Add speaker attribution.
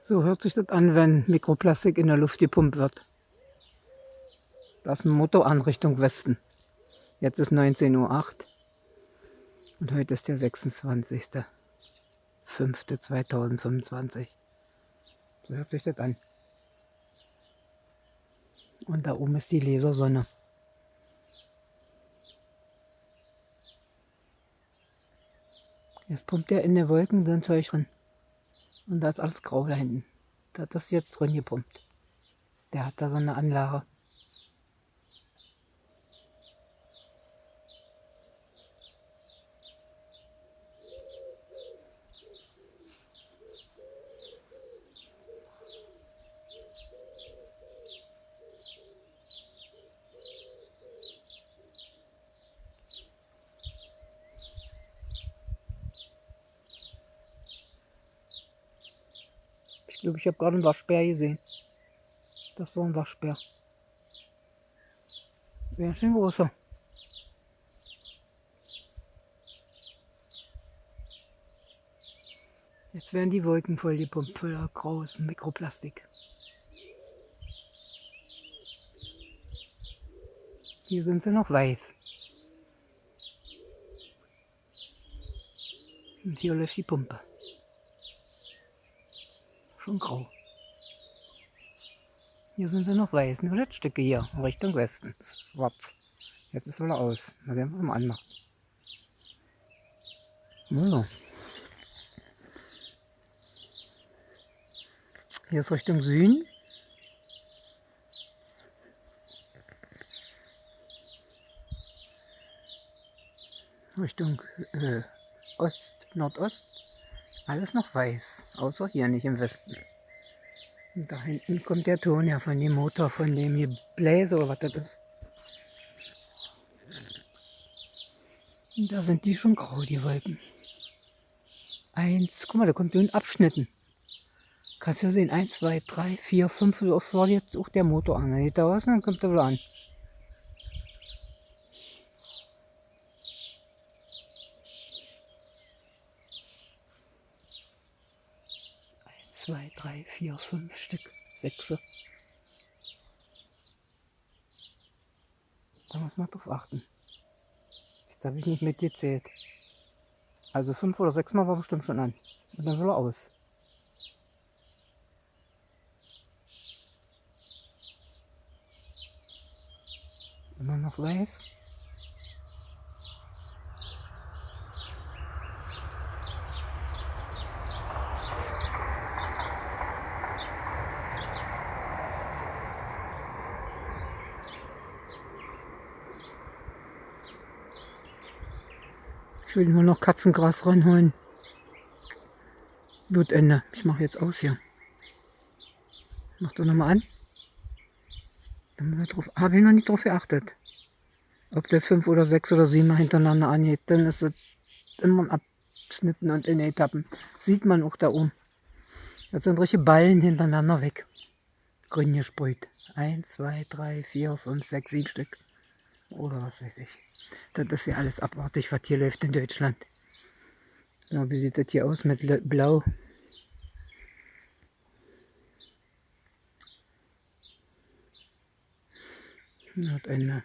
Speaker 1: So hört sich das an, wenn Mikroplastik in der Luft gepumpt wird. Das ist ein Motor an Richtung Westen. Jetzt ist 19:08 Uhr und heute ist der 26.05.2025. So hört sich das an. Und da oben ist die Lasersonne. Jetzt pumpt er in den Wolken so ein Zeug drin. Und da ist alles grau da hinten. Da hat das jetzt drin gepumpt. Der hat da so eine Anlage. Ich glaube, ich habe gerade einen Waschbär gesehen. Das war ein Waschbär. Wäre schön großer. Jetzt werden die Wolken voll gepumpt, voller graues Mikroplastik. Hier sind sie noch weiß. Und hier läuft die Pumpe. Schon grau. Hier sind sie noch weiß, nur das Stücke hier, Richtung Westen. Schwarz. Jetzt ist er aus. Mal sehen, was man anmacht. So. Hier ist Richtung Süden. Richtung Ost, Nordost. Alles noch weiß, außer hier nicht im Westen. Und da hinten kommt der Ton ja von dem Motor, von dem Gebläse oder was das ist. Und da sind die schon grau, die Wolken. Guck mal, da kommt so in Abschnitten. Kannst du sehen, 1, 2, 3, 4, 5, so vor jetzt auch der Motor an. Dann geht er aus und dann kommt er wieder an. 2, 3, 4, 5 Stück, 6. Da muss man drauf achten. Jetzt habe ich nicht mitgezählt. Also 5 oder 6 Mal war bestimmt schon an. Und dann will er aus. Immer noch weiß. Ich will nur noch Katzengras reinholen. Gut, Ende. Ich mache jetzt aus hier. Mach doch nochmal an. Habe ich noch nicht drauf geachtet. Ob der 5 oder 6 oder 7 Mal hintereinander angeht. Dann ist es immer in Abschnitten und in Etappen. Sieht man auch da oben. Das sind richtige Ballen hintereinander weg. Grün gesprüht. 1, 2, 3, 4, 5, 6, 7 Stück. Oder was weiß ich. Das ist ja alles abartig, was hier läuft in Deutschland. So, wie sieht das hier aus mit Blau? Das Ende.